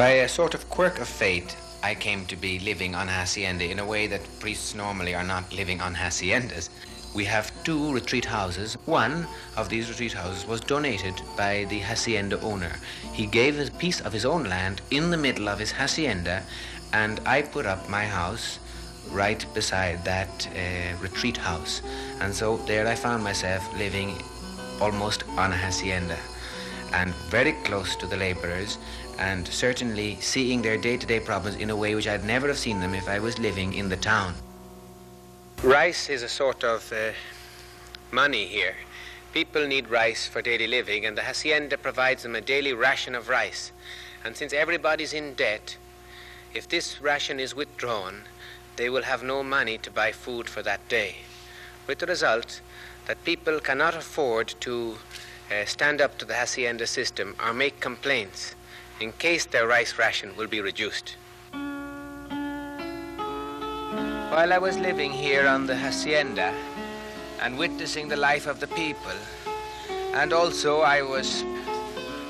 By a sort of quirk of fate, I came to be living on hacienda in a way that priests normally are not living on haciendas. We have 2 retreat houses. One of these retreat houses was donated by the hacienda owner. He gave a piece of his own land in the middle of his hacienda, and I put up my house right beside that retreat house. And so there I found myself living almost on a hacienda and very close to the laborers, and certainly seeing their day-to-day problems in a way which I'd never have seen them if I was living in the town. Rice is a sort of money here. People need rice for daily living, and the hacienda provides them a daily ration of rice. And since everybody's in debt, if this ration is withdrawn, they will have no money to buy food for that day, with the result that people cannot afford to stand up to the hacienda system or make complaints in case their rice ration will be reduced. While I was living here on the hacienda and witnessing the life of the people, and also I was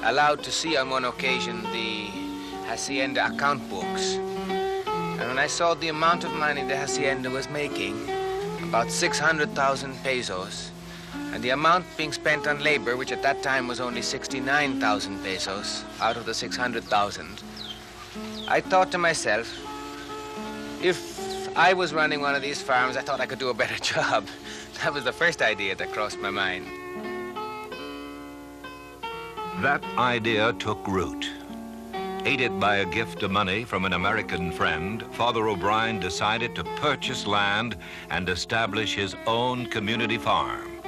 allowed to see on one occasion the hacienda account books, and when I saw the amount of money the hacienda was making, about 600,000 pesos, and the amount being spent on labor, which at that time was only 69,000 pesos out of the 600,000, I thought to myself, if I was running one of these farms, I thought I could do a better job. That was the first idea that crossed my mind. That idea took root. Aided by a gift of money from an American friend, Father O'Brien decided to purchase land and establish his own community farm,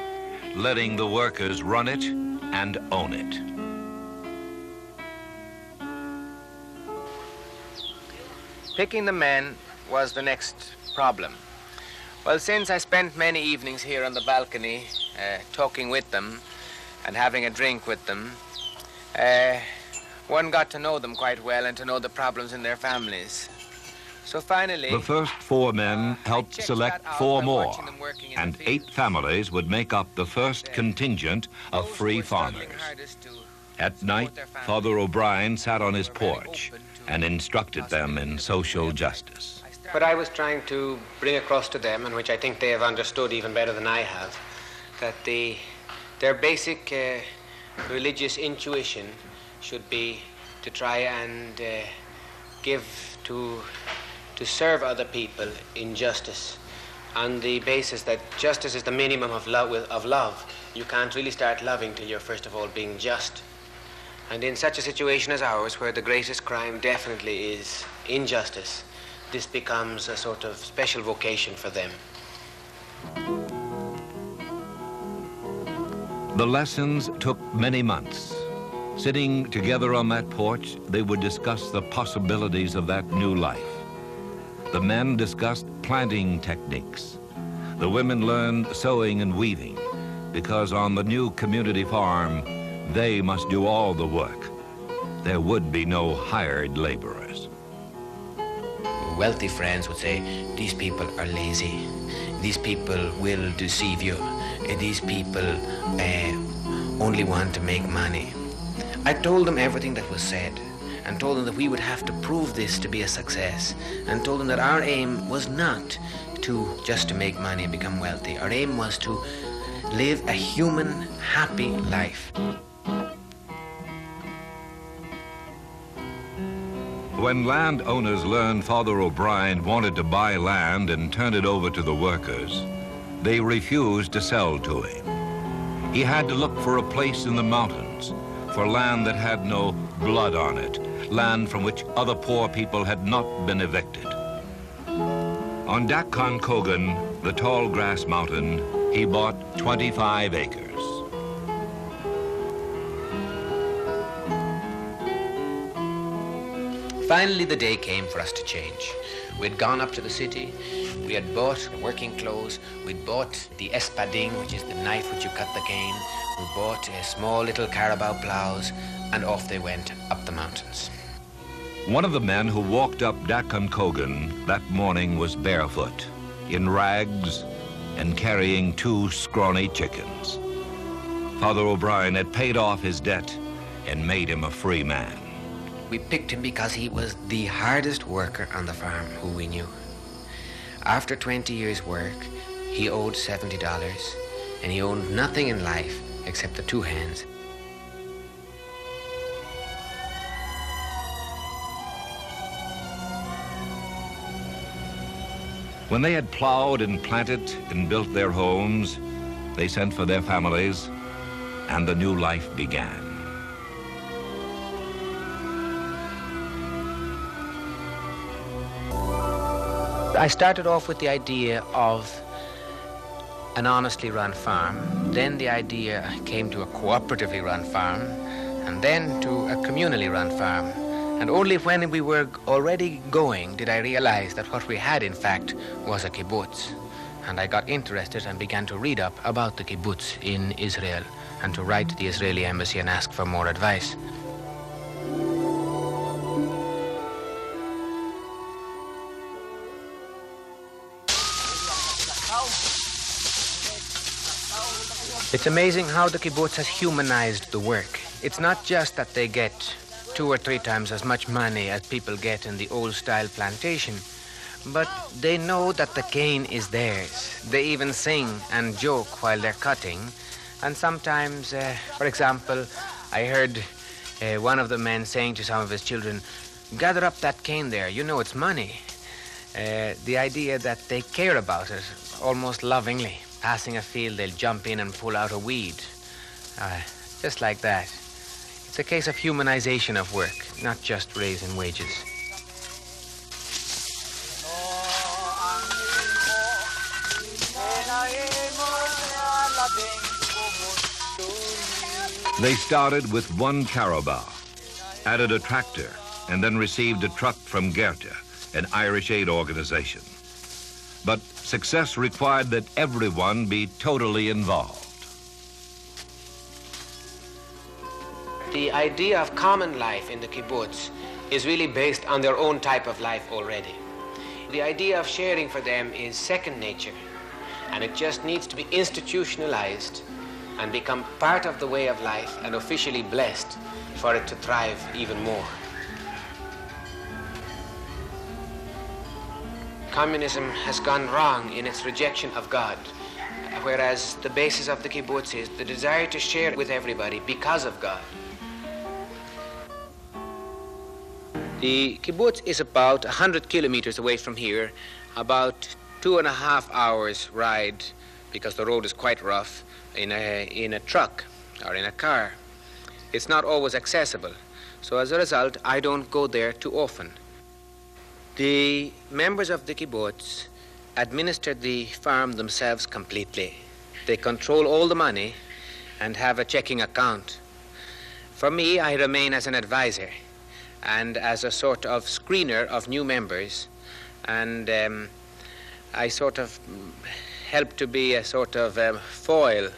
letting the workers run it and own it. Picking the men was the next problem. Well, since I spent many evenings here on the balcony talking with them and having a drink with them, one got to know them quite well and to know the problems in their families. So finally, the first 4 men helped select 4 more, and 8 families would make up the first contingent of free farmers. At night, Father O'Brien sat on his porch and instructed them in social justice. What I was trying to bring across to them, and which I think they have understood even better than I have, that their basic religious intuition should be to try and give to serve other people in justice, on the basis that justice is the minimum of love. You can't really start loving till you're first of all being just. And in such a situation as ours, where the greatest crime definitely is injustice, this becomes a sort of special vocation for them. The lessons took many months. Sitting together on that porch, they would discuss the possibilities of that new life. The men discussed planting techniques. The women learned sewing and weaving, because on the new community farm, they must do all the work. There would be no hired laborers. Wealthy friends would say, these people are lazy. These people will deceive you. These people only want to make money. I told them everything that was said, and told them that we would have to prove this to be a success, and told them that our aim was not just to make money and become wealthy. Our aim was to live a human, happy life. When landowners learned Father O'Brien wanted to buy land and turn it over to the workers, they refused to sell to him. He had to look for a place in the mountains, for land that had no blood on it, land from which other poor people had not been evicted. On Dakon Kogan, the tall grass mountain, he bought 25 acres. Finally, the day came for us to change. We'd gone up to the city, we had bought working clothes, we'd bought the espading, which is the knife which you cut the cane, we bought small little carabao plows, and off they went up the mountains. One of the men who walked up Dakon Kogan that morning was barefoot, in rags, and carrying 2 scrawny chickens. Father O'Brien had paid off his debt and made him a free man. We picked him because he was the hardest worker on the farm who we knew. After 20 years' work, he owed $70, and he owned nothing in life except the two hands. When they had plowed and planted and built their homes, they sent for their families, and the new life began. I started off with the idea of an honestly run farm. Then the idea came to a cooperatively run farm, and then to a communally run farm. And only when we were already going did I realize that what we had, in fact, was a kibbutz. And I got interested and began to read up about the kibbutz in Israel and to write to the Israeli embassy and ask for more advice. It's amazing how the kibbutz has humanized the work. It's not just that they get 2 or 3 times as much money as people get in the old-style plantation, but they know that the cane is theirs. They even sing and joke while they're cutting. And sometimes, for example, I heard one of the men saying to some of his children, "Gather up that cane there, you know it's money." The idea that they care about it, almost lovingly. Passing a field, they'll jump in and pull out a weed. Just like that. It's a case of humanization of work, not just raising wages. They started with 1 carabao, added a tractor, and then received a truck from Goethe, an Irish aid organization. But success required that everyone be totally involved. The idea of common life in the kibbutz is really based on their own type of life already. The idea of sharing for them is second nature, and it just needs to be institutionalized and become part of the way of life and officially blessed for it to thrive even more. Communism has gone wrong in its rejection of God, whereas the basis of the kibbutz is the desire to share with everybody because of God. The kibbutz is about 100 kilometers away from here, about 2.5 hours ride, because the road is quite rough, in a truck or in a car. It's not always accessible, so as a result, I don't go there too often. The members of the kibbutz administer the farm themselves completely. They control all the money and have a checking account. For me, I remain as an advisor and as a sort of screener of new members, and I sort of help to be a sort of foil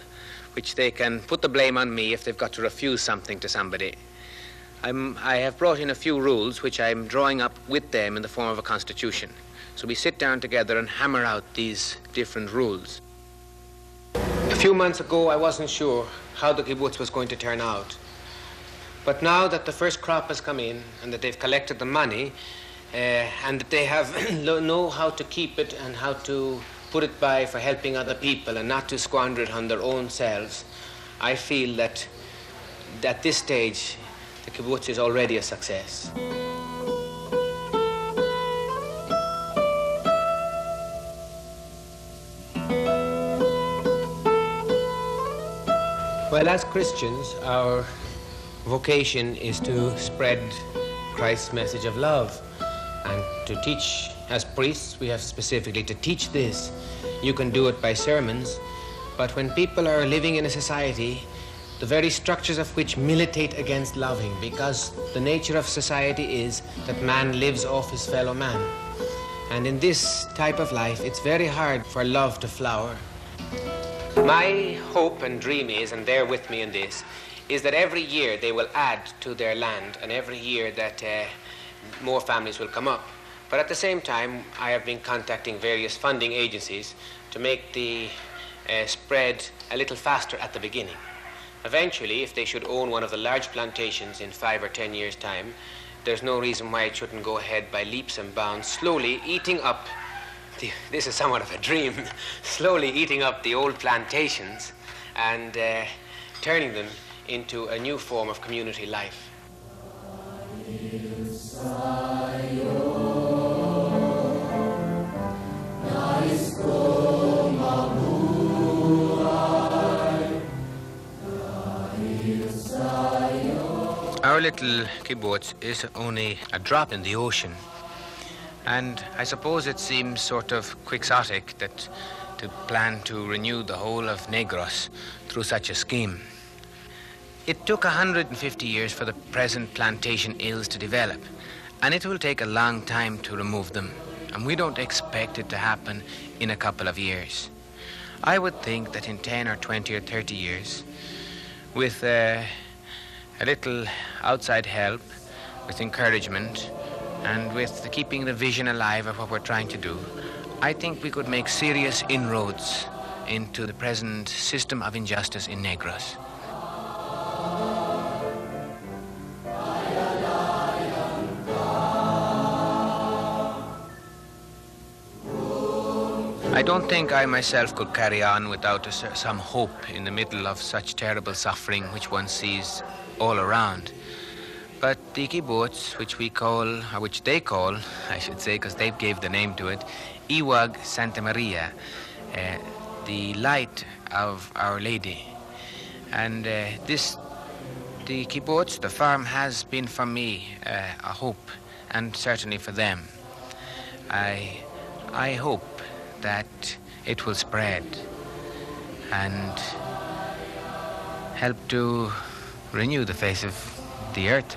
which they can put the blame on me if they've got to refuse something to somebody. I have brought in a few rules which I'm drawing up with them in the form of a constitution. So we sit down together and hammer out these different rules. A few months ago, I wasn't sure how the kibbutz was going to turn out. But now that the first crop has come in and that they've collected the money and that they have know how to keep it and how to put it by for helping other people and not to squander it on their own selves, I feel that at this stage, the kibbutz is already a success. Well, as Christians, our vocation is to spread Christ's message of love and to teach. As priests, we have specifically to teach this. You can do it by sermons, but when people are living in a society the very structures of which militate against loving, because the nature of society is that man lives off his fellow man. And in this type of life, it's very hard for love to flower. My hope and dream is, and they're with me in this, is that every year they will add to their land, and every year that more families will come up. But at the same time, I have been contacting various funding agencies to make the spread a little faster at the beginning. Eventually, if they should own one of the large plantations in 5 or 10 years' time, there's no reason why it shouldn't go ahead by leaps and bounds, slowly eating up, this is somewhat of a dream, slowly eating up the old plantations and turning them into a new form of community life. Our little kibbutz is only a drop in the ocean, and I suppose it seems sort of quixotic that to plan to renew the whole of Negros through such a scheme. It took 150 years for the present plantation ills to develop, and it will take a long time to remove them, and we don't expect it to happen in a couple of years. I would think that in 10 or 20 or 30 years, with a little outside help, with encouragement, and with keeping the vision alive of what we're trying to do, I think we could make serious inroads into the present system of injustice in Negros. I don't think I myself could carry on without some hope in the middle of such terrible suffering which one sees all around. But the kibbutz, which we call, or which they call, I should say, because they gave the name to it, Iwag Santa Maria, the light of Our Lady. And the kibbutz, the farm, has been for me a hope, and certainly for them. I hope that it will spread and help to renew the face of the earth.